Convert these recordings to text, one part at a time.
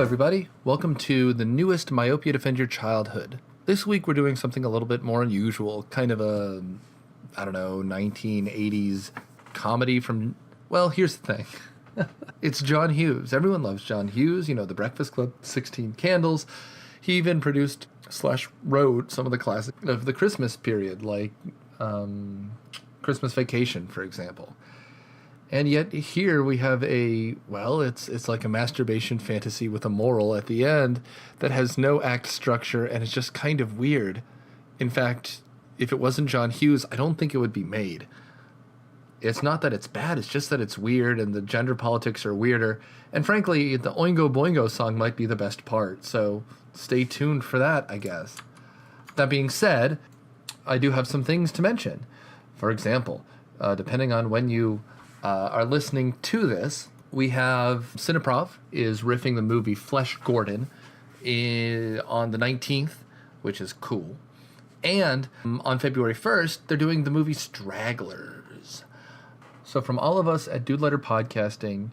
everybody. Welcome to the newest Myopia Defend Your Childhood. This week we're doing something a little bit more unusual, kind of a, 1980s comedy from, well, here's the thing. It's John Hughes. Everyone loves John Hughes, The Breakfast Club, 16 Candles. He even produced / wrote some of the classics of the Christmas period, like Christmas Vacation, for example. And yet here we have it's like a masturbation fantasy with a moral at the end that has no act structure and is just kind of weird. In fact, if it wasn't John Hughes, I don't think it would be made. It's not that it's bad, it's just that it's weird and the gender politics are weirder. And frankly, the Oingo Boingo song might be the best part, so stay tuned for that, I guess. That being said, I do have some things to mention. For example, depending on when you are listening to this, we have Cineprov is riffing the movie Flesh Gordon on the 19th, which is cool. And on February 1st, they're doing the movie Stragglers. So from all of us at Dude Letter Podcasting,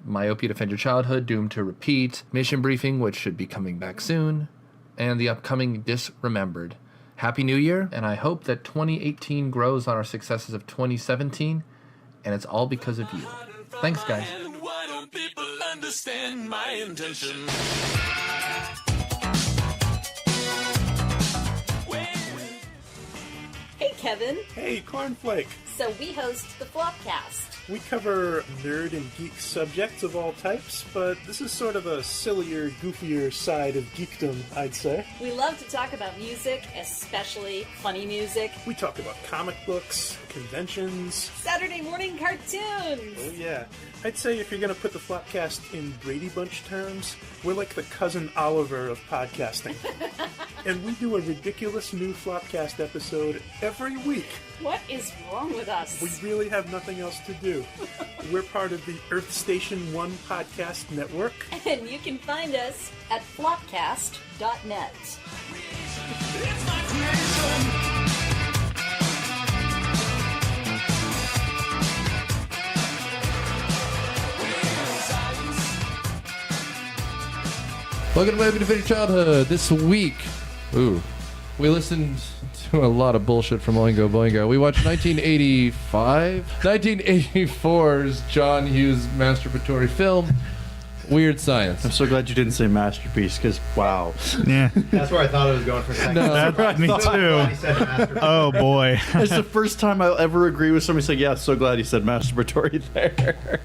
Myopia Defend Your Childhood, Doomed to Repeat, Mission Briefing, which should be coming back soon, and the upcoming Disremembered. Happy New Year, and I hope that 2018 grows on our successes of 2017, and it's all because of you. Thanks, guys. Why don't people understand my intention? Hey, Kevin. Hey, Cornflake. So we host the Flopcast. We cover nerd and geek subjects of all types, but this is sort of a sillier, goofier side of geekdom, I'd say. We love to talk about music, especially funny music. We talk about comic books, conventions. Saturday morning cartoons. Oh yeah. I'd say if you're going to put the Flopcast in Brady Bunch terms, we're like the cousin Oliver of podcasting. And we do a ridiculous new Flopcast episode every week. What is wrong with us? We really have nothing else to do. We're part of the Earth Station 1 podcast network. And you can find us at flopcast.net. It's my creation. Welcome to Myopia Defend Your Childhood. This week, we listened to a lot of bullshit from Oingo Boingo. We watched 1984's John Hughes masturbatory film, Weird Science. I'm so glad you didn't say masterpiece, because wow. Yeah. That's where I thought it was going for a second. No. That's right, me too. Oh boy. It's the first time I'll ever agree with somebody saying, yeah, so glad he said masturbatory there.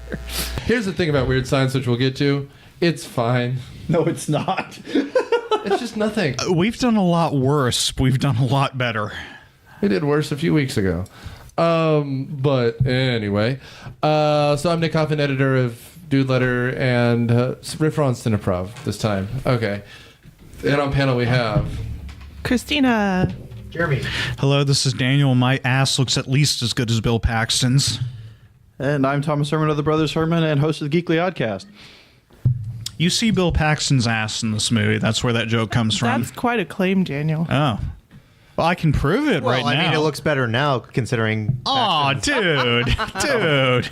Here's the thing about Weird Science, which we'll get to. It's fine. No, it's not. It's just nothing. We've done a lot worse. We've done a lot better. We did worse a few weeks ago. But anyway. So I'm Nick Hoffman, editor of Dude Letter, and Riffer on Cineprov this time. Okay. And on panel we have... Christina. Jeremy. Hello, this is Daniel. My ass looks at least as good as Bill Paxton's. And I'm Thomas Herman of the Brothers Herman and host of the Geekly Oddcast. You see Bill Paxton's ass in this movie. That's where that joke comes from. That's quite a claim, Daniel. Oh. Well, I can prove it right now. I mean, it looks better now, considering... Aw, dude. Dude.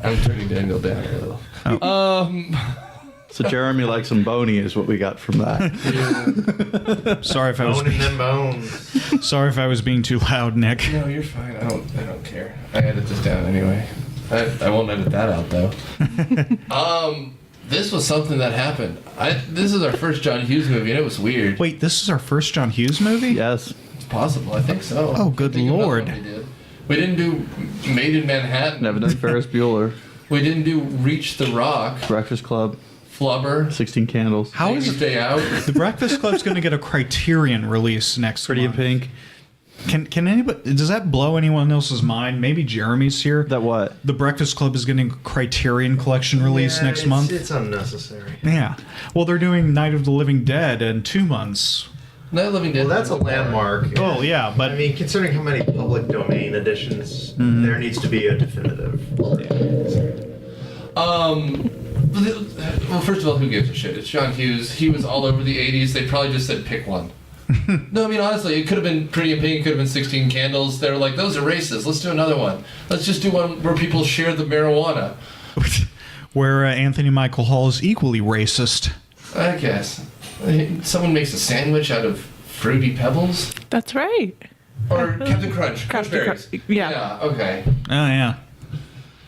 I'm turning Daniel down a little. So Jeremy likes some bony is what we got from that. Sorry if I was Boning them bones. sorry if I was being too loud, Nick. No, you're fine. I don't care. I edit this down anyway. I won't edit that out, though. This was something that happened. This is our first John Hughes movie, and it was weird. Wait, this is our first John Hughes movie? Yes. It's possible. I think so. Oh, good Think about Lord. what we didn't do Made in Manhattan. Never done Ferris Bueller. We didn't do Reach the Rock. Breakfast Club. Flubber. 16 Candles. How is it? Day Out. The Breakfast Club's going to get a Criterion release next Pretty in month. Pink. Can anybody? Does that blow anyone else's mind? Maybe Jeremy's here. That what? The Breakfast Club is getting a Criterion Collection release next month. It's unnecessary. Yeah. Well, they're doing Night of the Living Dead in 2 months. Night of the Living Dead. Well, that's a landmark. Oh yeah, but I mean, considering how many public domain editions, there needs to be a definitive. Well, first of all, who gives a shit? It's John Hughes. He was all over the 80s. They probably just said pick one. No, I mean, honestly, it could have been Pretty in Pink, it could have been 16 Candles. They were like, those are racist. Let's do another one. Let's just do one where people share the marijuana. where Anthony Michael Hall is equally racist. I guess. Someone makes a sandwich out of Fruity Pebbles? That's right. Or Captain Crunch. Captain Berries. Crunch, yeah. Yeah, okay. Oh, yeah.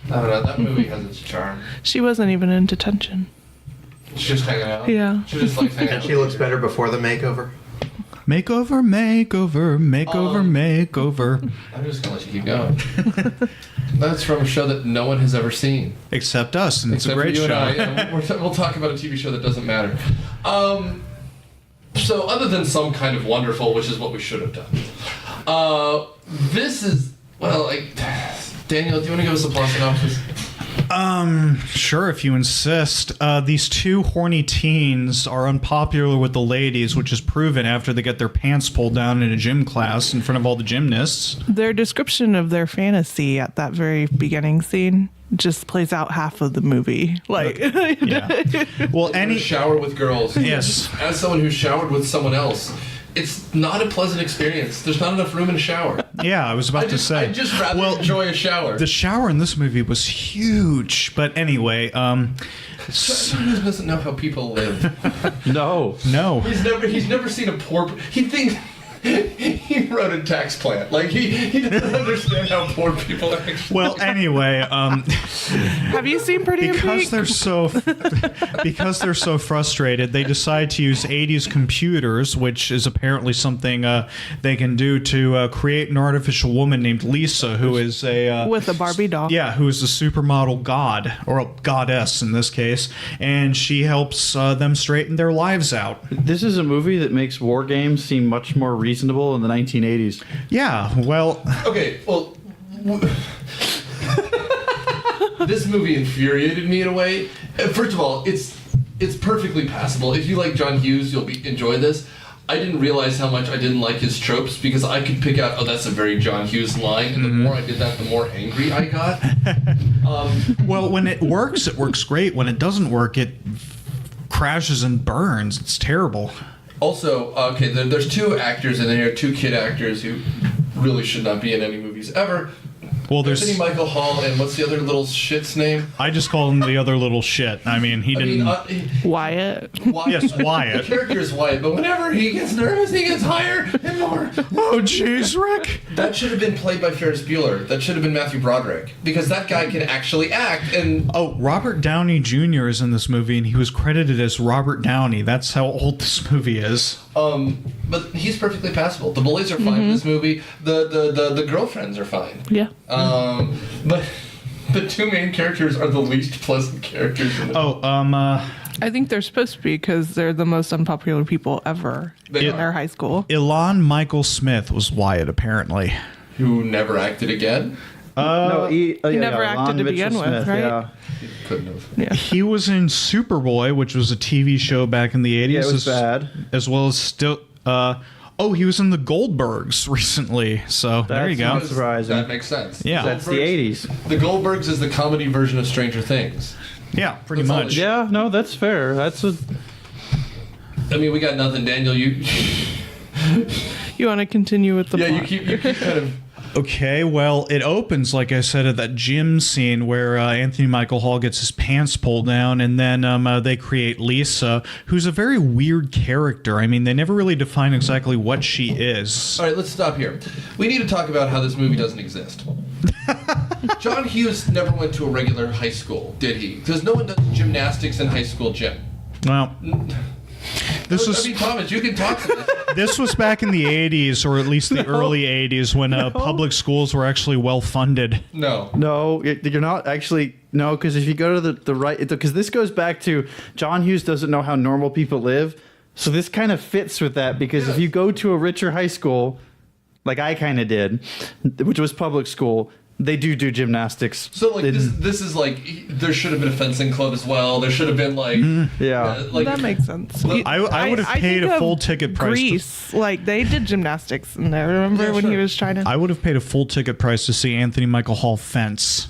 I don't know. That movie has its charm. She wasn't even in detention. She's just hanging out. Yeah. She just likes hanging out. And she looks better before the makeover. Makeover, makeover, makeover, makeover. I'm just going to let you keep going. That's from a show that no one has ever seen. Except us, and it's a Except great for you show. and I. We'll talk about a TV show that doesn't matter. So other than Some Kind of Wonderful, which is what we should have done, this is, well, like, Daniel, do you want to give us a plot synopsis? Sure, if you insist. These two horny teens are unpopular with the ladies, which is proven after they get their pants pulled down in a gym class in front of all the gymnasts. Their description of their fantasy at that very beginning scene just plays out half of the movie. Like, Yeah. Well, any Shower with girls. Yes. As someone who showered with someone else, it's not a pleasant experience. There's not enough room in a shower. Yeah, I was about to say. I'd just rather enjoy a shower. The shower in this movie was huge, but anyway, Someone who doesn't know how people live. No. no. He's never seen a poor. He thinks he wrote a tax plan. Like he doesn't understand how poor people actually. Well, anyway, have you seen Pretty in because Pink? they're so frustrated, they decide to use 80s computers, which is apparently something they can do to create an artificial woman named Lisa, who is a With a Barbie doll. yeah, who is a supermodel god, or a goddess in this case, and she helps them straighten their lives out. This is a movie that makes war games seem much more reasonable in the 1980s. Yeah, well, Okay, well, this movie infuriated me in a way. First of all, it's perfectly passable. If you like John Hughes, you'll enjoy this. I didn't realize how much I didn't like his tropes because I could pick out, oh, that's a very John Hughes line, and the more I did that, the more angry I got. well, when it works great. When it doesn't work, it crashes and burns. It's terrible. Also, okay, there's two actors in there, two kid actors who really should not be in any movies ever. Well, there's Anthony Michael Hall and what's the other little shit's name? I just call him the other little shit. I mean, he didn't. Wyatt. Yes, Wyatt. The character is Wyatt, but whenever he gets nervous, he gets higher and more. Oh, jeez, Rick. That should have been played by Ferris Bueller. That should have been Matthew Broderick. Because that guy can actually act, and... Oh, Robert Downey Jr. is in this movie, and he was credited as Robert Downey. That's how old this movie is. But he's perfectly passable. The boys are fine in this movie. The girlfriends are fine. Yeah. But the two main characters are the least pleasant characters in the I think they're supposed to be because they're the most unpopular people ever They in are. their high school. Elon Michael Smith was Wyatt, apparently. who never acted again. No, he never acted to begin with, right? Yeah. Couldn't have. Yeah. He was in Superboy, which was a TV show back in the 80s. Yeah, it was bad. As well as still... he was in the Goldbergs recently. So there you That's go. not surprising. That makes sense. Yeah. That's the 80s. The Goldbergs is the comedy version of Stranger Things. Yeah, pretty That's all much. it- Yeah, no, that's fair. That's a... I mean, we got nothing, Daniel. You You want to continue with the yeah, plot? you keep kind of. Okay, well, it opens, like I said, at that gym scene where Anthony Michael Hall gets his pants pulled down, and then they create Lisa, who's a very weird character. I mean, they never really define exactly what she is. All right, let's stop here. We need to talk about how this movie doesn't exist. John Hughes never went to a regular high school, did he? Because no one does gymnastics in high school gym. Well, this was... I mean, Thomas, you can talk to this. This was back in the 80s, or at least the early 80s, when public schools were actually well funded. No. No, you're not actually... No, because if you go to the right... Because this goes back to John Hughes doesn't know how normal people live. So this kind of fits with that, because if you go to a richer high school, like I kind of did, which was public school... They do gymnastics. So like this is like there should have been a fencing club as well. There should have been like Yeah. like that makes sense. I would have paid think a of full ticket price. Grease, like they did gymnastics in there. Remember when he was trying to? I would have paid a full ticket price to see Anthony Michael Hall fence.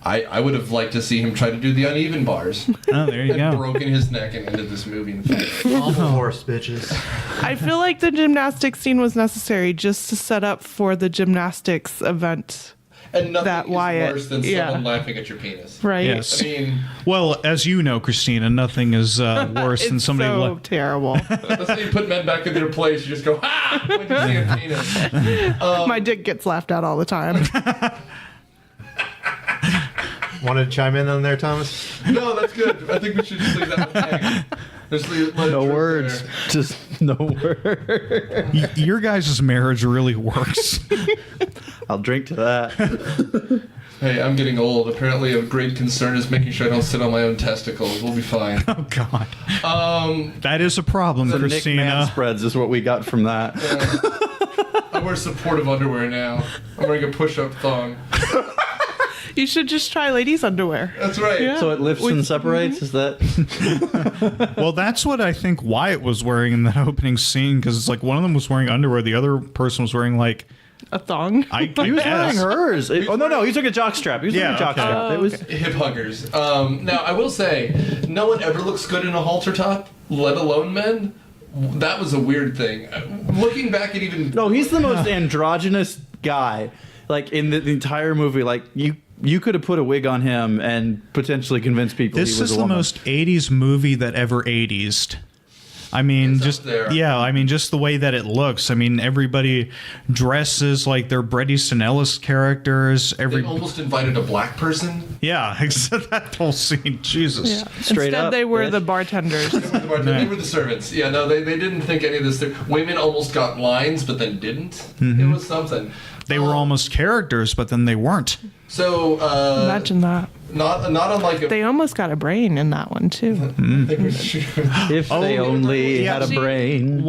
I would have liked to see him try to do the uneven bars. Oh, there you and go. broken his neck and ended this movie in fact. Awful horse, bitches. I feel like the gymnastics scene was necessary just to set up for the gymnastics event. And nothing that is Wyatt, worse than yeah. someone laughing at your penis. Right. Yes. I mean, Well, as you know, Christina, nothing is worse than It's somebody. so terrible. let's say you put men back in their place, you just go, ha! When you see a penis. My dick gets laughed at all the time. Want to chime in on there, Thomas? No, that's good. I think we should just leave that one hang. Just let it No drip words. there. Just no words. Your guys' marriage really works. I'll drink to that. Hey, I'm getting old. Apparently, a great concern is making sure I don't sit on my own testicles. We'll be fine. Oh God. That is a problem, The Nick Christina. Man spreads is what we got from that. I wear supportive underwear now. I'm wearing a push-up thong. You should just try ladies' underwear. That's right. Yeah. So it lifts and separates? Is that? Well, that's what I think Wyatt was wearing in that opening scene, because it's like one of them was wearing underwear, the other person was wearing like A thong. I He was wearing guess. hers. No, he took a jock-strap. He was wearing a jock-strap. It was... Hip huggers. Now, I will say, no one ever looks good in a halter top, let alone men. That was a weird thing. Looking back at even... No, he's the most androgynous guy, like, in the entire movie. Like, you could have put a wig on him and potentially convinced people This he was is a the woman. most 80s movie that ever 80s. I mean, It's up just there. yeah. I mean, just the way that it looks. I mean, everybody dresses like they're Bret Easton Ellis characters. They almost invited a black person. Yeah, except that whole scene. Jesus. Yeah. Straight Instead, up, they were bitch. the bartenders. They were the servants. Yeah, no, they didn't think any of this. Women almost got lines, but then didn't. It was something. They were almost characters, but then they weren't. So, Imagine that. not unlike a... They almost got a brain in that one, too. I think we should- If they only yeah, had a see, brain.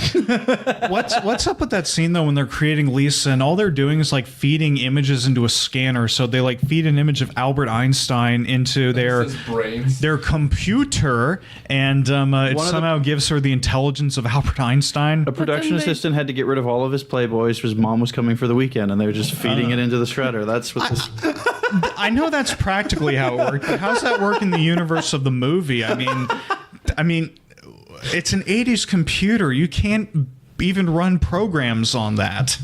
What's up with that scene though when they're creating Lisa and all they're doing is like feeding images into a scanner? So they like feed an image of Albert Einstein into His brains. their computer, and it somehow gives her the intelligence of Albert Einstein. A production then they- assistant had to get rid of all of his Playboys because his mom was coming for the weekend, and they were just feeding it into the shredder. That's what this... I know that's practically how it worked, but how's that work in the universe of the movie? I mean, it's an 80s computer. You can't even run programs on that.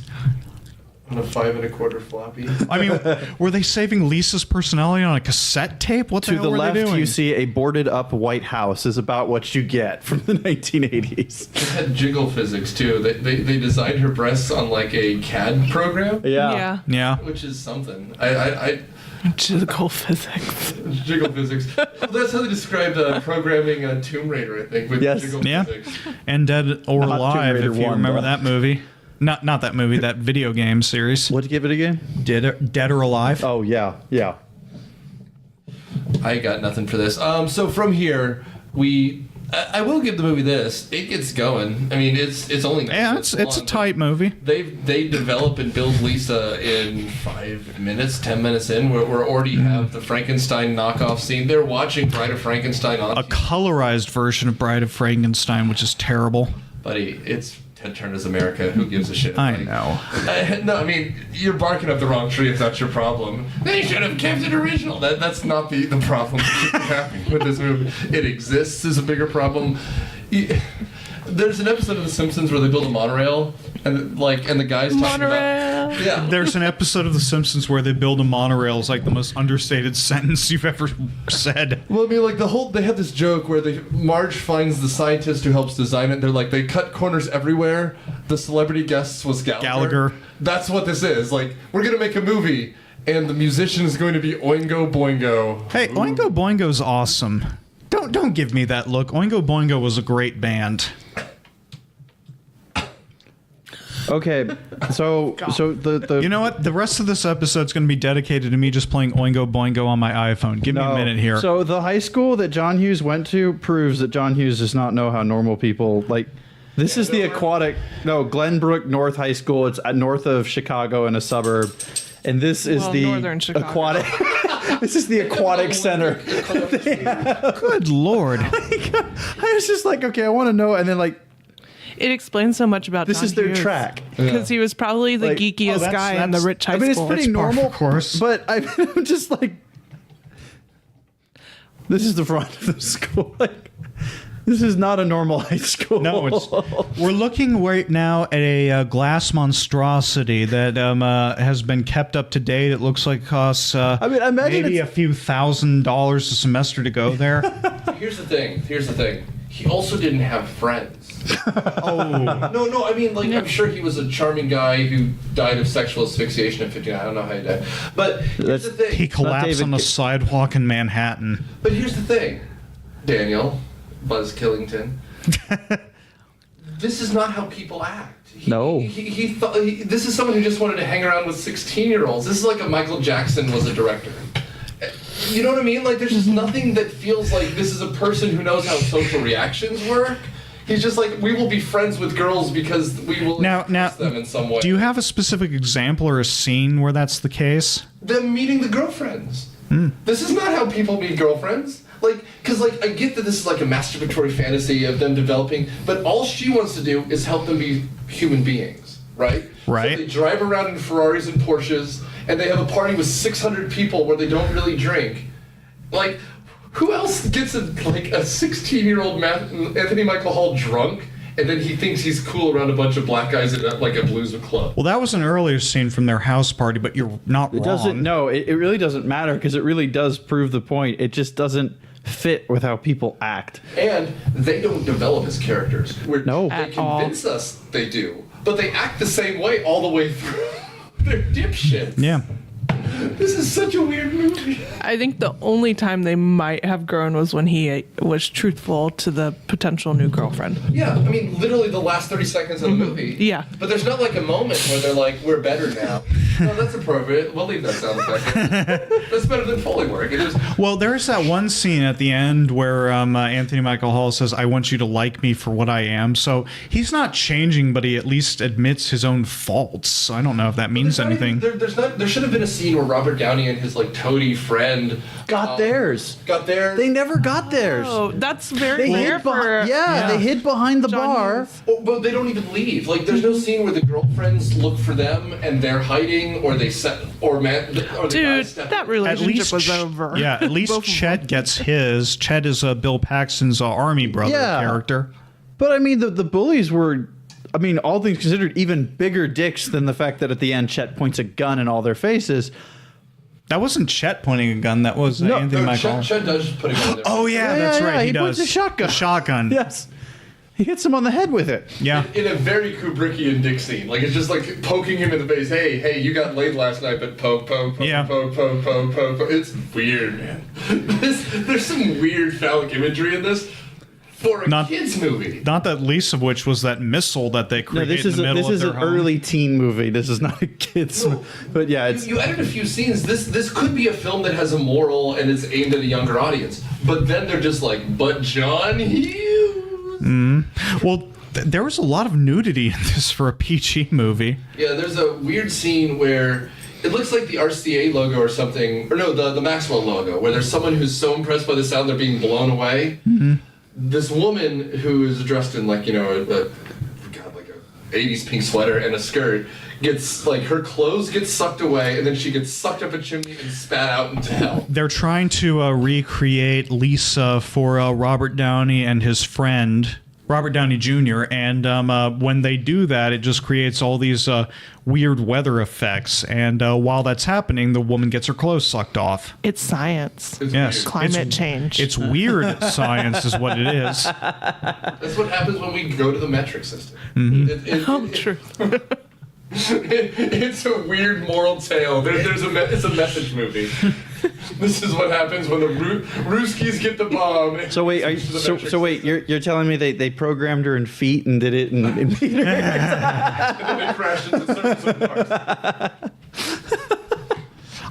On a 5 1/4 floppy. I mean, were they saving Lisa's personality on a cassette tape? What the To hell the were left, they doing? you see a boarded-up White House is about what you get from the 1980s. It had jiggle physics too. They designed her breasts on like a CAD program, Yeah. Yeah. which is something. I Jiggle physics. jiggle physics. Well, that's how they described programming Tomb Raider, I think, with Yes. jiggle Yeah. physics. And Dead or Not Tomb Alive, Raider if you 1, remember though. that movie. Not that movie, that video game series. What'd you give it again? Dead or Alive? Oh, yeah. I got nothing for this. So from here, I will give the movie this. It gets going. I mean, it's only 9 Yeah, minutes it's a long, tight movie. They develop and build Lisa in 5 minutes, 10 minutes in. We already have the Frankenstein knockoff scene. They're watching Bride of Frankenstein on A colorized version of Bride of Frankenstein, which is terrible. Buddy, it's Ted Turner's America. Who gives a shit? I Like, know. no, I mean, you're barking up the wrong tree if that's your problem. They should have kept it original. That's not the problem that should be happening with this movie. It exists is a bigger problem. There's an episode of The Simpsons where they build a monorail, and the guy's talking Monorail. about... Yeah. There's an episode of The Simpsons where they build a monorail. It's like the most understated sentence you've ever said. Well, I mean, like they have this joke where Marge finds the scientist who helps design it. They're like, they cut corners everywhere. The celebrity guest was Gallagher. That's what this is. Like, we're gonna make a movie, and the musician is going to be Oingo Boingo. Hey, Oingo Boingo's awesome. Don't give me that look. Oingo Boingo was a great band. Okay, so the You know what? The rest of this episode's going to be dedicated to me just playing Oingo Boingo on my iPhone. Give me a minute here. So the high school that John Hughes went to proves that John Hughes does not know how normal people like. This is the aquatic. No, Glenbrook North High School. It's north of Chicago in a suburb, and this is the northern Chicago. aquatic. This is the aquatic center. Good Lord. I was just like, okay, I want to know, and then like It explains so much about this John is their Hughes. track. Because he was probably the Like, geekiest guy in the rich high I mean, it's school. pretty That's par for normal, course. but I'm just like, this is the front of the school. Like, This is not a normal high school. No, we're looking right now at a glass monstrosity that has been kept up to date. It looks like costs I mean, imagine maybe a few $1,000s a semester to go there. Here's the thing. He also didn't have friends. No, I mean, like, I'm sure he was a charming guy who died of sexual asphyxiation at 59. I don't know how he died. But here's the thing. He collapsed on a sidewalk in Manhattan. But here's the thing, Daniel, Buzz Killington. This is not how people act. No. He thought this is someone who just wanted to hang around with 16-year-olds. This is like a Michael Jackson was a director. You know what I mean? Like, there's just nothing that feels like this is a person who knows how social reactions work. He's just like, we will be friends with girls because we will impress them in some way. Do you have a specific example or a scene where that's the case? Them meeting the girlfriends. This is not how people meet girlfriends. Like, because, like, I get that this is like a masturbatory fantasy of them developing, but all she wants to do is help them be human beings, right? Right. So they drive around in Ferraris and Porsches, and they have a party with 600 people where they don't really drink. Like, who else gets a 16-year-old Anthony Michael Hall drunk, and then he thinks he's cool around a bunch of black guys at like a blues club? Well, that was an earlier scene from their house party, but you're not wrong. It really doesn't matter because it really does prove the point. It just doesn't fit with how people act. And they don't develop as characters. No. They convince us they do, but they act the same way all the way through. They're dipshits. Yeah. This is such a weird movie. I think the only time they might have grown was when he was truthful to the potential new girlfriend. Yeah, I mean, literally the last 30 seconds of the movie. Yeah. But there's not like a moment where they're like, we're better now. No, that's appropriate. We'll leave that sound effect. That's better than Foley work. It is. Well, there's that one scene at the end where Anthony Michael Hall says, I want you to like me for what I am. So he's not changing, but he at least admits his own faults. I don't know if that means anything. There should have been a scene where Robert Downey and his like toady friend Got theirs. They never got theirs. Oh, that's very They rare hid for they hid behind the John bar. Hughes. But they don't even leave. Like, there's no scene where the girlfriends look for them and they're hiding, or they set, or the guys Dude, step that in. relationship was over. Yeah, at least Both of Chet gets his. Chet is Bill Paxton's army brother character. But I mean, the bullies were, I mean, all things considered, even bigger dicks than the fact that at the end Chet points a gun in all their faces. That wasn't Chet pointing a gun. That was Anthony Michael Hall. Chet does put a gun there. Oh, yeah, that's right. He does. points a shotgun. The shotgun. Yes. He hits him on the head with it. Yeah. In a very Kubrickian dick scene. Like, it's just like poking him in the face. Hey, you got laid last night, but poke. Yeah. Poke. It's weird, man. There's some weird phallic imagery in this for a kid's movie. Not that least of which was that missile that they created this is in the middle of their an home. early teen movie. This is not a kid's but yeah, it's You added a few scenes. This could be a film that has a moral and is aimed at a younger audience. But then they're just like, but John Hughes. Well, there was a lot of nudity in this for a PG movie. Yeah, there's a weird scene where it looks like the RCA logo or something, or no, the Maxwell logo, where there's someone who's so impressed by the sound they're being blown away. This woman who is dressed in like, like a 80s pink sweater and a skirt gets like her clothes get sucked away and then she gets sucked up a chimney and spat out into hell. They're trying to recreate Lisa for Robert Downey and his friend Robert Downey Jr. And when they do that, it just creates all these weird weather effects. And while that's happening, the woman gets her clothes sucked off. It's science. It's Yes. weird. Climate change. It's weird science is what it is. That's what happens when we go to the metric system. True. It's a weird moral tale. It's a message movie. This is what happens when the Ruskies get the bomb. So wait, you're telling me they programmed her in feet and did it in meters? And then they crashed into Surface of Mars.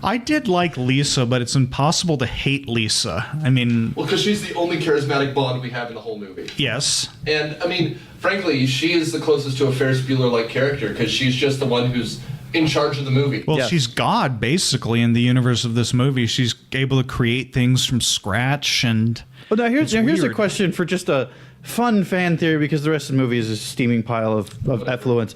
I did like Lisa, but it's impossible to hate Lisa. I mean, Well, because she's the only charismatic Bond we have in the whole movie. yes. And, I mean, frankly, she is the closest to a Ferris Bueller-like character because she's just the one who's in charge of the movie. Well, Yes. she's God, basically, in the universe of this movie. She's able to create things from scratch, and Well, now here's a weird. question for just a fun fan theory because the rest of the movie is a steaming pile of effluence.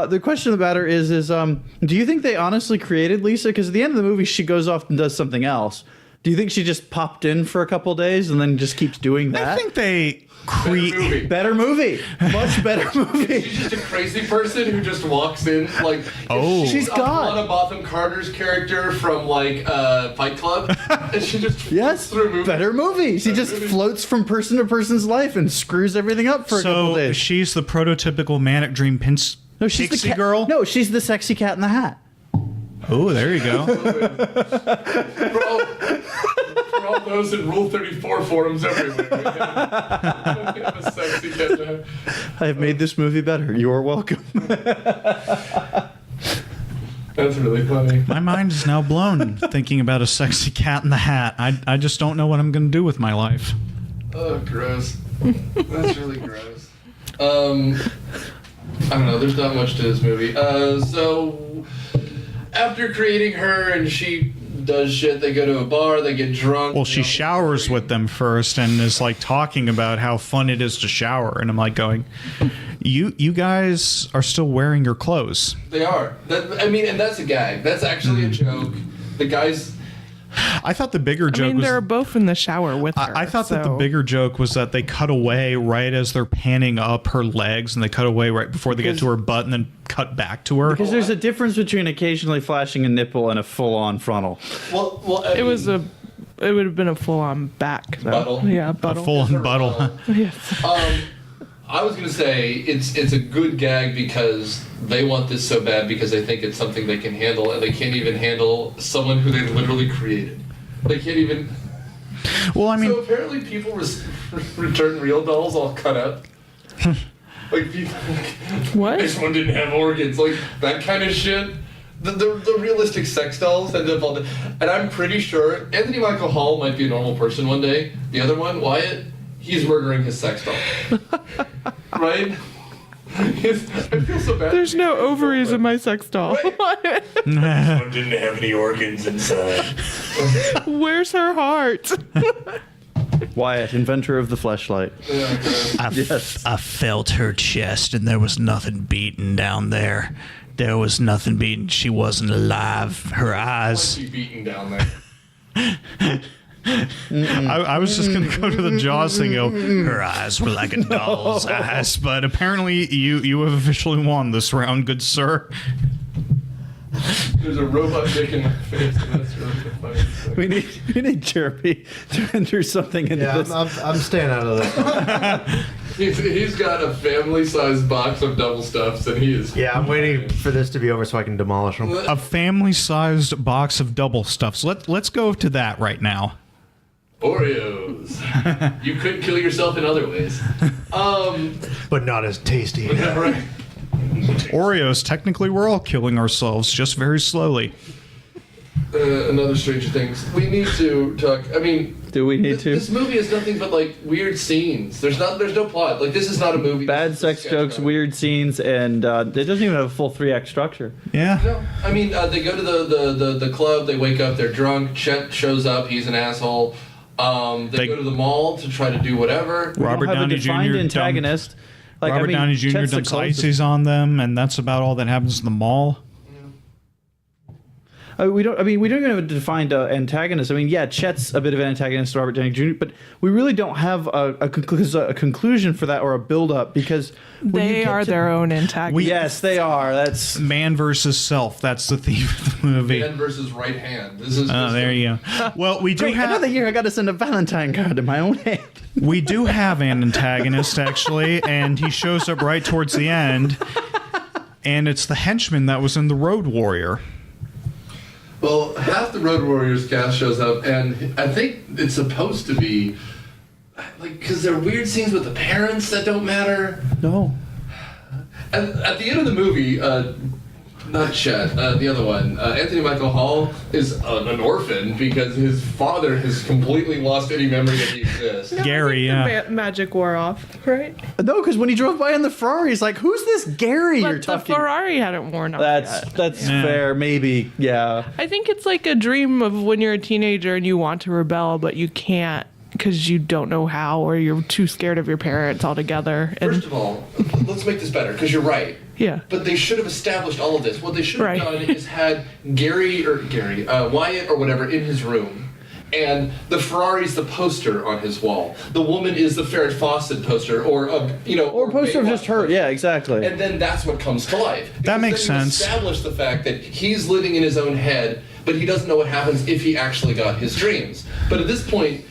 The question about her is do you think they honestly created Lisa? Because at the end of the movie, she goes off and does something else. Do you think she just popped in for a couple days and then just keeps doing that? I think they create Better movie. Much better movie. She's just a crazy person who just walks in like. Oh. She's God. Lana Botham Carter's character from like Fight Club, and she just Yes, through movies. better movie. She just floats from person to person's life and screws everything up for a couple so days. she's the prototypical manic dream No, she's pixie the girl. No, she's the sexy cat in the hat. Oh, there you go. For all those in Rule 34 forums everywhere. We have a sexy cat now. I have made this movie better. You are welcome. That's really funny. My mind is now blown thinking about a sexy cat in the hat. I just don't know what I'm going to do with my life. Oh, gross. That's really gross. I don't know. There's not much to this movie. So after creating her and she does shit, they go to a bar, they get drunk. Well, she showers with them first and is like talking about how fun it is to shower, and I'm like going, you guys are still wearing your clothes. They are. And that's a gag. That's actually a joke. The guys. I thought the bigger joke was they're both in the shower with her. I thought that the bigger joke was that they cut away right as they're panning up her legs, and they cut away right before they get to her butt, and then cut back to her. Because there's a difference between occasionally flashing a nipple and a full-on frontal. Well, it would have been a full-on back though. Buttle? Yeah, A buttle. full-on buttle. Yes. I was gonna say it's a good gag because they want this so bad because they think it's something they can handle, and they can't even handle someone who they literally created. They can't even. Well, I mean, So apparently people return real dolls all cut up. Like people, What? this one didn't have organs, like that kind of shit. The realistic sex dolls end up all the, and I'm pretty sure Anthony Michael Hall might be a normal person one day. The other one, Wyatt, he's murdering his sex doll. Right? I feel so bad. There's no ovaries in my sex doll. This one didn't have any organs inside. Where's her heart? Wyatt, inventor of the fleshlight. I felt her chest, and there was nothing beating down there. There was nothing beating. She wasn't alive. Her eyes. She beating down there. I was just going to go to the Jaws thing and go, her eyes were like a doll's eyes. But apparently you have officially won this round, good sir. There's a robot dick in my face, and that's really funny. We need Jeremy to enter something into Yeah, this. I'm staying out of this. He's got a family-sized box of double stuffs, and he is. Yeah, I'm waiting for this to be over so I can demolish them. A family-sized box of double stuffs. Let's go to that right now. Oreos. You could kill yourself in other ways. But not as tasty. Yeah, right. Oreos, technically we're all killing ourselves, just very slowly. Another Stranger Things. We need to talk. I mean, Do we need to? This movie is nothing but like weird scenes. There's no plot. Like this is not a movie. Bad This is a sex sketch jokes, comedy. weird scenes, and it doesn't even have a full 3-act structure. Yeah. No, I mean they go to the club. They wake up. They're drunk. Chet shows up. He's an asshole. They go to the mall to try to do whatever. We Robert don't have Downey a defined Jr. antagonist. Robert Downey Jr. Chet's the dumps closest. ices on them, and that's about all that happens in the mall. We don't even have a defined antagonist. I mean, yeah, Chet's a bit of an antagonist to Robert Downey Jr., but we really don't have a conclusion for that or a build-up because when you They get are to- their own antagonists. Yes, they are. That's Man versus self. That's the theme of the movie. Man versus right hand. This is. Oh, there you go. Well, we do Great, another have year I got to send a Valentine card in my own hand. we do have an antagonist actually, and he shows up right towards the end, and it's the henchman that was in the Road Warrior. Well, half the Road Warriors cast shows up, and I think it's supposed to be like because there are weird scenes with the parents that don't matter. No. And at the end of the movie, not Chet, the other one, Anthony Michael Hall is an orphan because his father has completely lost any memory that he exists. Gary, yeah. Magic wore off, right? No, because when he drove by in the Ferrari, he's like, who's this Gary you're But the talking Ferrari hadn't worn off yet. That's Yeah. fair, maybe, yeah. I think it's like a dream of when you're a teenager and you want to rebel, but you can't because you don't know how or you're too scared of your parents altogether. And First of all, let's make this better because you're right. yeah. But they should have established all of this. What they should have Right. done is had Wyatt or whatever in his room, And the Ferrari's the poster on his wall. The woman is the Farrah Fawcett poster, or Or poster of just her. Yeah, exactly. And then that's what comes to life. That makes then you sense. establish the fact that he's living in his own head, but he doesn't know what happens if he actually got his dreams. But at this point,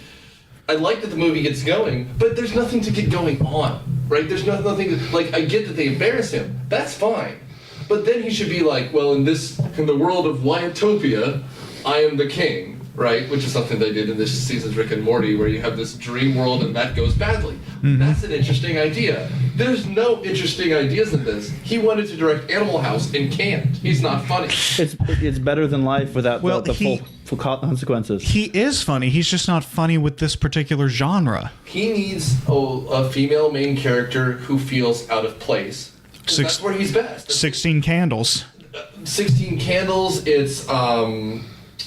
I like that the movie gets going, but there's nothing to get going on, right? There's nothing. Like, I get that they embarrass him. That's fine. But then he should be like, well, in the world of Myopia, I am the king. Right, which is something they did in this season's Rick and Morty, where you have this dream world and that goes badly. That's an interesting idea. There's no interesting ideas in this. He wanted to direct Animal House and can't. He's not funny. It's better than life without the full consequences. He is funny. He's just not funny with this particular genre. He needs a female main character who feels out of place. That's where he's best. 16 Candles. 16 Candles. It's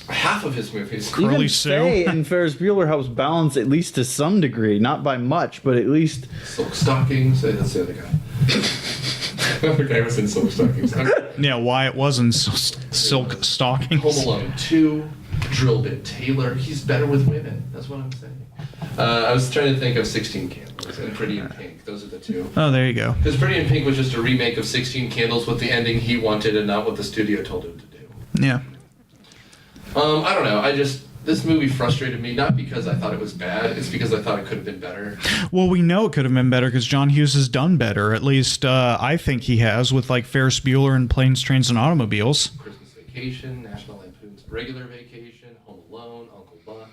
half of his movies. Curly Sue. Faye in Ferris Bueller helps balance at least to some degree, not by much, but at least. Silk Stockings. That's the other guy. The other guy was in Silk Stockings. Yeah, Wyatt was in Silk Stockings. Home Alone 2. Drill Bit Taylor. He's better with women. That's what I'm saying. I was trying to think of 16 Candles and Pretty in Pink. Those are the two. Oh, there you go. Because Pretty in Pink was just a remake of 16 Candles with the ending he wanted and not what the studio told him to do. Yeah. I don't know. This movie frustrated me, not because I thought it was bad, it's because I thought it could have been better. Well, we know it could have been better because John Hughes has done better. At least I think he has with like Ferris Bueller and Planes, Trains, and Automobiles. Christmas Vacation, National Lampoon's Regular Vacation, Home Alone, Uncle Buck.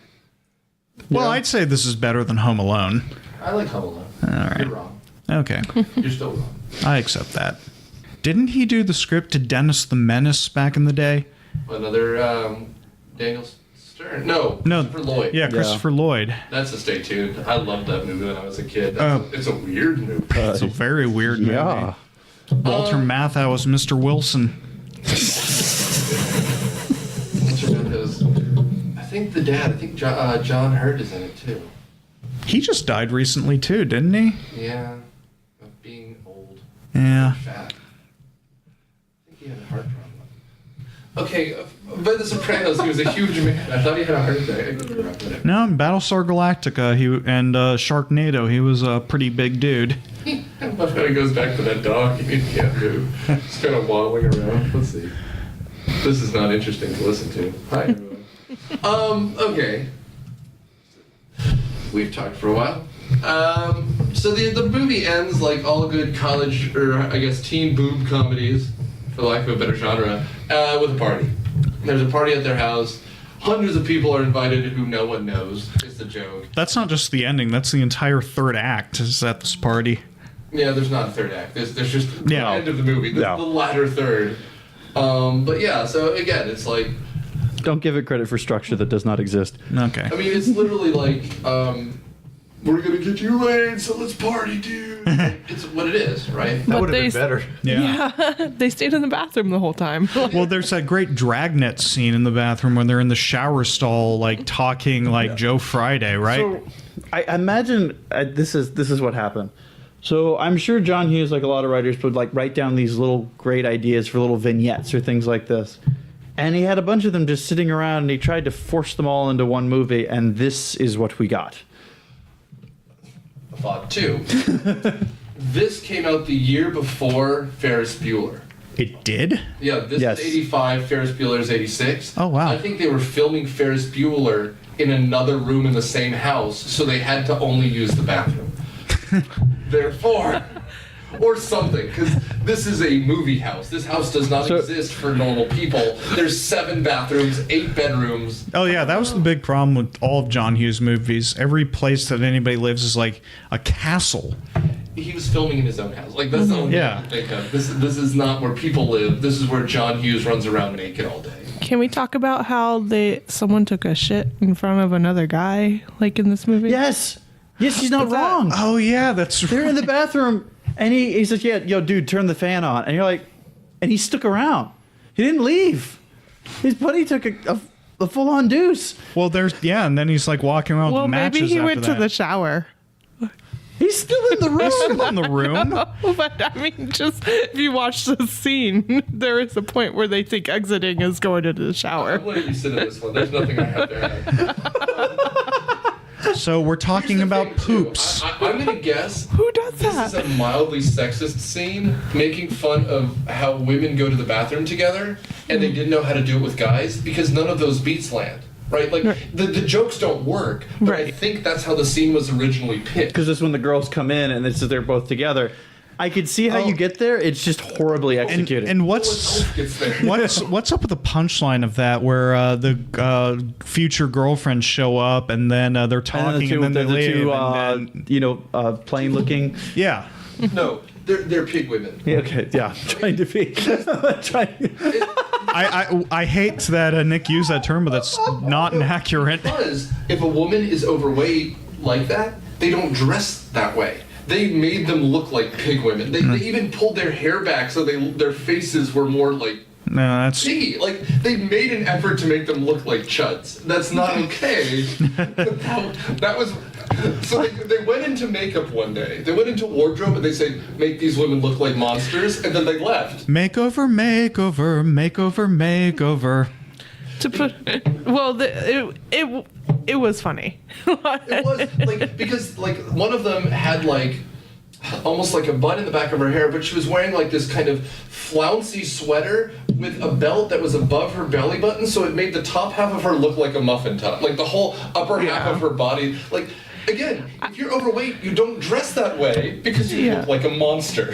Well, I'd say this is better than Home Alone. I like Home Alone. All right. You're wrong. Okay. You're still wrong. I accept that. Didn't he do the script to Dennis the Menace back in the day? Another Daniel Stern? No, Christopher Lloyd. Yeah, Christopher Lloyd. That's a stay tuned. I loved that movie when I was a kid. It's a weird movie. It's a very weird movie. Yeah. Walter Matthau was Mr. Wilson. I think the dad, John Hurt is in it too. He just died recently too, didn't he? Yeah, of being old. Yeah. Fat. I think he had a heart problem. Okay, by The Sopranos, he was a huge man. I thought he had a heart attack. No, in Battlestar Galactica and Sharknado, he was a pretty big dude. I love how he goes back to that dog. He can't move. Just kind of waddling around. Let's see. This is not interesting to listen to. Hi, everyone. Okay. We've talked for a while. So the movie ends like all good college, or I guess teen boob comedies, for lack of a better genre, with a party. There's a party at their house. Hundreds of people are invited who no one knows. Is the joke. That's not just the ending. That's the entire third act is at this party. Yeah, there's not a third act. There's just the end of the movie. The latter third. But yeah, so again, it's like... Don't give it credit for structure that does not exist. Okay. I mean, it's literally like, we're gonna get you laid, so let's party, dude. It's what it is, right? That would have been better. Yeah. They stayed in the bathroom the whole time. Well, there's that great dragnet scene in the bathroom when they're in the shower stall, like talking like Joe Friday, right? So, I imagine this is what happened. So I'm sure John Hughes, like a lot of writers, would like write down these little great ideas for little vignettes or things like this. And he had a bunch of them just sitting around, and he tried to force them all into one movie, and this is what we got. Thought two. This came out the year before Ferris Bueller. It did? Yeah, this is 85, Ferris Bueller is 86. Oh, wow. I think they were filming Ferris Bueller in another room in the same house, so they had to only use the bathroom. Therefore... Or something, because this is a movie house. This house does not exist for normal people. There's 7 bathrooms, 8 bedrooms. Oh, yeah, that was the big problem with all of John Hughes' movies. Every place that anybody lives is like a castle. He was filming in his own house. Like, that's the only thing I can think of. This is not where people live. This is where John Hughes runs around naked all day. Can we talk about how someone took a shit in front of another guy, like in this movie? Yes, he's not wrong. Oh, yeah, that's right. They're in the bathroom. And he says, yeah, yo, dude, turn the fan on. And you're like, and he stuck around. He didn't leave. His buddy took a full-on deuce. Well, and then he's like walking around with matches maybe he after went that. to the shower. He's still in the room. Still in the room. But I mean, just if you watch the scene, there is a point where they think exiting is going into the shower. I'm letting you sit in this one. There's nothing I have there. So we're talking about poops. I'm going to guess Who does this that? is a mildly sexist scene making fun of how women go to the bathroom together and they didn't know how to do it with guys because none of those beats land. Right? Like, the jokes don't work, but I think that's how the scene was originally picked. Because it's when the girls come in and they're both together. I could see how you get there. It's just horribly executed. And what's up with the punchline of that, where the future girlfriends show up and then they're talking and then they leave, plain looking. Yeah. No, they're pig women. Yeah, okay, yeah, trying to be. I hate that Nick used that term, but that's not inaccurate. Because if a woman is overweight like that, they don't dress that way. They made them look like pig women. They even pulled their hair back so their faces were more like piggy. Like, they made an effort to make them look like chuds. That's not okay. That was... So they went into makeup one day. They went into wardrobe and they said, make these women look like monsters, and then they left. Makeover. It was funny. It was because one of them had almost like a bun in the back of her hair, but she was wearing this kind of flouncy sweater with a belt that was above her belly button, so it made the top half of her look like a muffin top, like the whole upper half of her body. Again, if you're overweight, you don't dress that way because you look like a monster.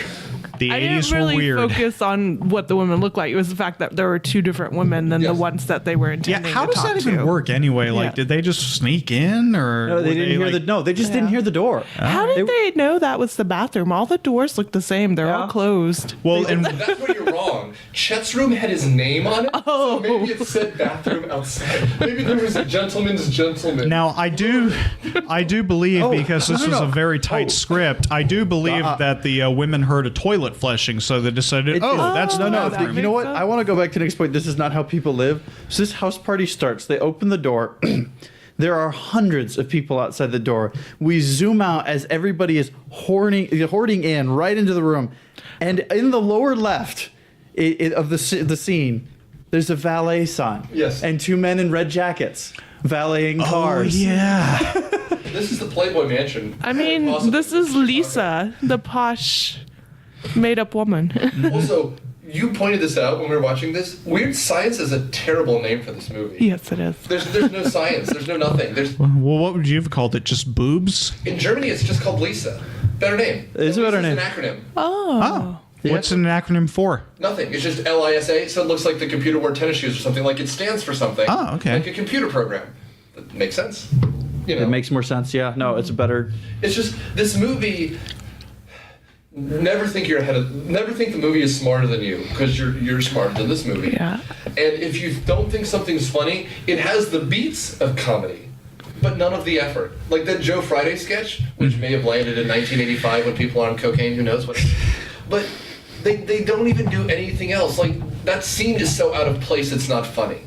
The I 80s didn't really were weird. focus on what the women looked like. It was the fact that there were two different women than the ones that they were intending How to does talk that even to. work anyway? Did they just sneak in, or No, they just didn't hear the door. How did they know that was the bathroom? All the doors looked the same. They're all closed. Well, and That's where you're wrong. Chet's room had his name on it, so maybe it said bathroom outside. Maybe there was a gentleman's gentleman. now I do believe, because this was a very tight script, I do believe that the women heard a toilet flushing, so they decided, that's the bathroom. You know what? sense. I want to go back to Nick's point. This is not how people live. So this house party starts. They open the door. There are hundreds of people outside the door. We zoom out as everybody is hoarding in right into the room. And in the lower left of the scene, there's a valet sign. Yes. And two men in red jackets valeting cars. Oh, yeah. This is the Playboy Mansion. I mean, Awesome. this is Lisa, the posh, made-up woman. Also, you pointed this out when we were watching this. Weird Science is a terrible name for this movie. Yes, it is. There's no science. There's no nothing. Well, what would you have called it? Just boobs? In Germany, it's just called Lisa. Better name. It's a better Lisa's name. an acronym. Oh. What's an acronym for? Nothing. It's just LISA, so it looks like the computer wore tennis shoes or something. Like it stands for something. Oh, okay. Like a computer program. That makes sense. You know. It makes more sense, yeah. No, it's a better... It's just this movie. Never think the movie is smarter than you, because you're smarter than this movie. Yeah. And if you don't think something's funny, it has the beats of comedy, but none of the effort. Like that Joe Friday sketch, which may have landed in 1985 when people are on cocaine, who knows what. But they don't even do anything else. Like that scene is so out of place, it's not funny.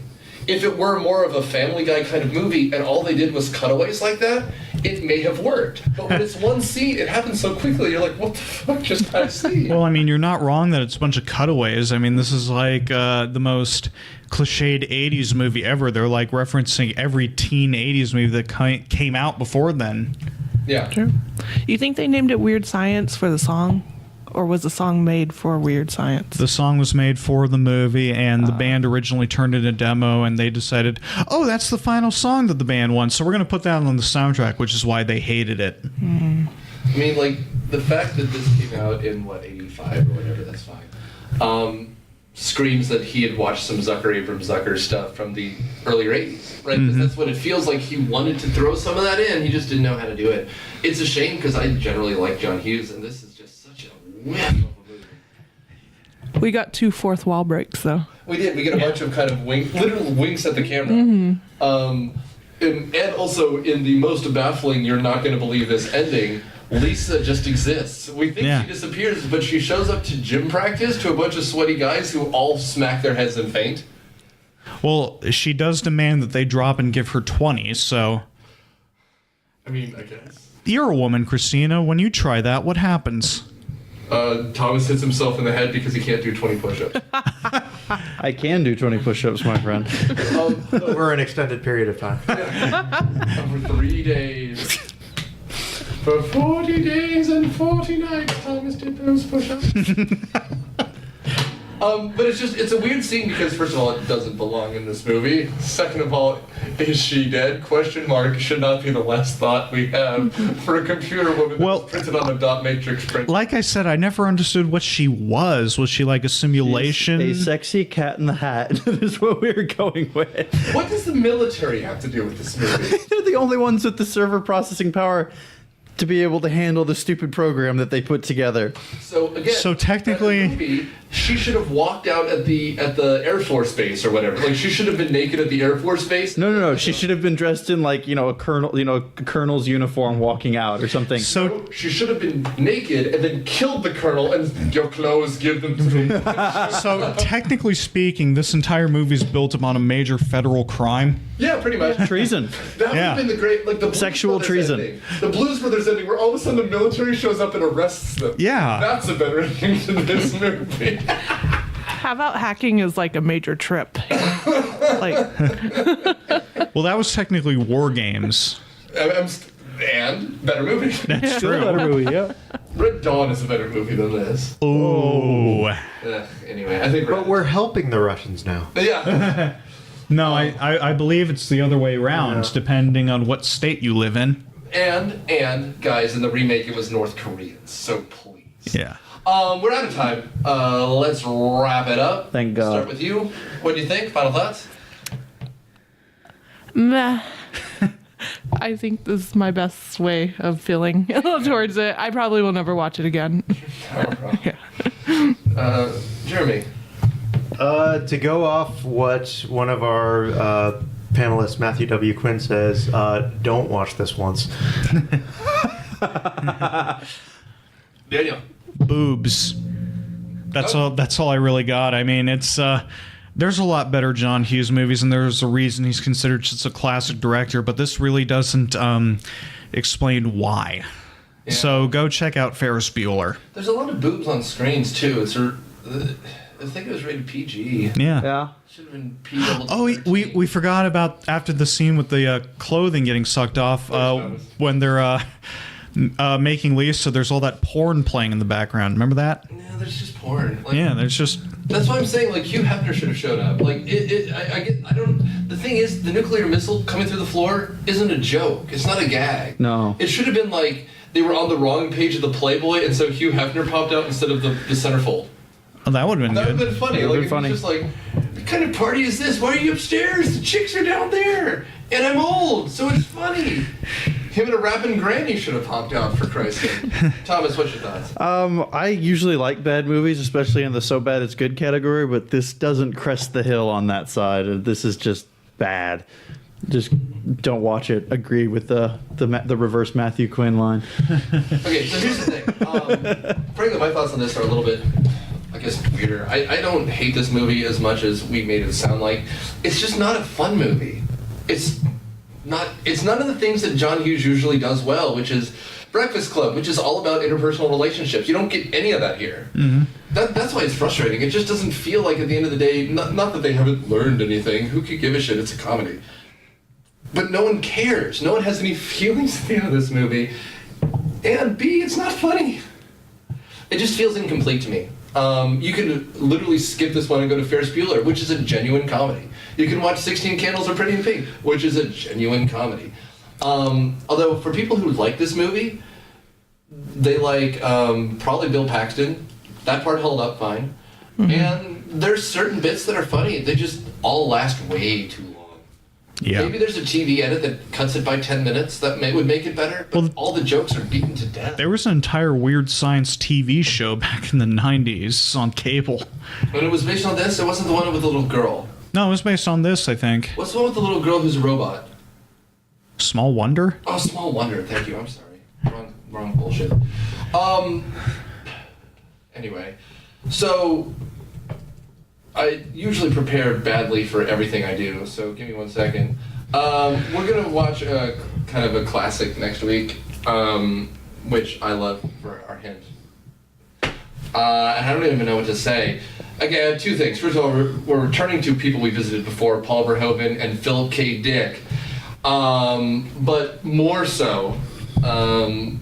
If it were more of a Family Guy kind of movie and all they did was cutaways like that, it may have worked. But when it's one scene, it happens so quickly, you're like, what the fuck just happened? Well, I mean, you're not wrong that it's a bunch of cutaways. I mean, this is like the most cliched 80s movie ever. They're like referencing every teen 80s movie that came out before then. Yeah. True. You think they named it Weird Science for the song? Or was the song made for Weird Science? The song was made for the movie, and the band originally turned it a demo, and they decided, oh, that's the final song that the band wants, so we're going to put that on the soundtrack, which is why they hated it. I mean, like, the fact that this came out in, 85 or whatever, that's fine, screams that he had watched some Zucker stuff from the earlier 80s, right? Because that's what it feels like. He wanted to throw some of that in, he just didn't know how to do it. It's a shame, because I generally like John Hughes, and this is just such a whiff of a movie. We got 2 fourth wall breaks, though. We did. We get a bunch of kind of literal winks at the camera. And also, in the most baffling, you're not going to believe this ending, Lisa just exists. We think she disappears, but she shows up to gym practice to a bunch of sweaty guys who all smack their heads and faint. Well, she does demand that they drop and give her 20s, so... I mean, I guess. You're a woman, Christina. When you try that, what happens? Thomas hits himself in the head because he can't do 20 push-ups. I can do 20 push-ups, my friend. Over an extended period of time. Over 3 days. For 40 days and 40 nights, Thomas did those push-ups. But it's a weird scene because, first of all, it doesn't belong in this movie. Second of all, is she dead? Question mark should not be the last thought we have for a computer woman that was printed on a dot matrix print. Like I said, I never understood what she was. Was she like a simulation? She's a sexy cat in the hat is what we were going with. What does the military have to do with this movie? They're the only ones with the server processing power to be able to handle the stupid program that they put together. So again, So technically- in the movie, she should have walked out at the Air Force base or whatever. Like she should have been naked at the Air Force base. No. She should have been dressed in like a colonel's uniform walking out or something. So She should have been naked and then killed the colonel and your clothes, give them to me. So technically speaking, this entire movie is built upon a major federal crime. Yeah, pretty much. Treason. That would Yeah. have been the great, like the Blues Sexual Brothers treason. ending. The Blues Brothers ending, where all of a sudden the military shows up and arrests them. Yeah. That's a better ending to this movie. How about hacking is like a major trip? Like, Well, that was technically War Games. And better movie. That's Still a true. better movie, yeah. Red Dawn is a better movie than this. Ooh. Anyway, I think But we're helping the Russians now. yeah. No, I believe it's the other way around, depending on what state you live in. And guys, in the remake it was North Koreans. So please. Yeah. We're out of time. Let's wrap it up. Thank God. Start with you. What do you think? Final thoughts? meh. I think this is my best way of feeling towards it. I probably will never watch it again. Jeremy. To go off what one of our panelists, Matthew W. Quinn, says, don't watch this once. Daniel. Boobs. That's all I really got. I mean, it's there's a lot better John Hughes movies, and there's a reason he's considered such a classic director, but this really doesn't explain why. Yeah. So go check out Ferris Bueller. There's a lot of boobs on screens too. I think it was rated PG. Yeah. Should have been PG. Oh, we forgot about after the scene with the clothing getting sucked off when they're making Lisa. There's all that porn playing in the background. Remember that? Yeah, there's just porn. Like, Yeah, there's just. That's why I'm saying, like, Hugh Hefner should have showed up. Like, I don't. The thing is, the nuclear missile coming through the floor isn't a joke. It's not a gag. No. It should have been like they were on the wrong page of the Playboy, and so Hugh Hefner popped out instead of the centerfold. Oh, that would have been That good. would have been funny. That would've Like, been it was just like, what kind of party is this? Why are you upstairs? The chicks are down there, and I'm old, so it's funny. Him and a rapping granny should have popped out, for Christ's sake. Thomas, what's your thoughts? I usually like bad movies, especially in the so bad it's good category, but this doesn't crest the hill on that side. This is just bad. Just don't watch it. Agree with the reverse Matthew Quinn line. Okay, so here's the thing. Frankly, my thoughts on this are a little bit, I guess, weirder. I don't hate this movie as much as we made it sound like. It's just not a fun movie. It's none of the things that John Hughes usually does well, which is Breakfast Club, which is all about interpersonal relationships. You don't get any of that here. Mm-hmm. That's why it's frustrating. It just doesn't feel like, at the end of the day, not that they haven't learned anything. Who could give a shit? It's a comedy. But no one cares. No one has any feelings at the end of this movie. And B, it's not funny. It just feels incomplete to me. You can literally skip this one and go to Ferris Bueller, which is a genuine comedy. You can watch 16 Candles or Pretty in Pink, which is a genuine comedy. Although, for people who like this movie, they like probably Bill Paxton. That part held up fine. Mm-hmm. And there's certain bits that are funny. They just all last way too long. Yeah. Maybe there's a TV edit that cuts it by 10 minutes that would make it better, but all the jokes are beaten to death. There was an entire Weird Science TV show back in the 90s on cable. And it was based on this? It wasn't the one with the little girl. No, it was based on this, I think. What's the one with the little girl who's a robot? Small Wonder? Oh, Small Wonder. Thank you. I'm sorry. Wrong bullshit. Anyway, so I usually prepare badly for everything I do, so give me 1 second. We're going to watch kind of a classic next week. which I love for our hint. And I don't even know what to say. Again, two things. First of all, we're returning to people we visited before, Paul Verhoeven and Philip K. Dick. But more so, I'm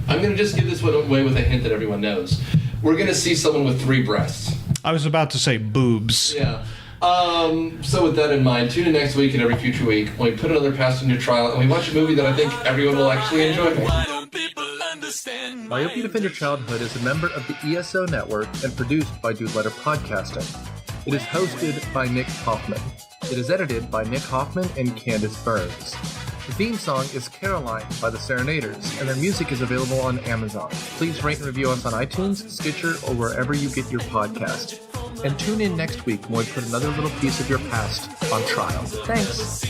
going to just give this one away with a hint that everyone knows. We're going to see someone with 3 breasts. I was about to say boobs. Yeah. So with that in mind, tune in next week and every future week when we put another past in your trial and we watch a movie that I think everyone will actually enjoy. Why don't people understand my Myopia Defend Your Childhood is a member of the ESO Network and produced by Dude Letter Podcasting. It is hosted by Nick Hoffman. It is edited by Nick Hoffman and Candace Burns. The theme song is Caroline by the Serenaders, and their music is available on Amazon. Please rate and review us on iTunes, Stitcher, or wherever you get your podcast. And tune in next week when we put another little piece of your past on trial. Thanks.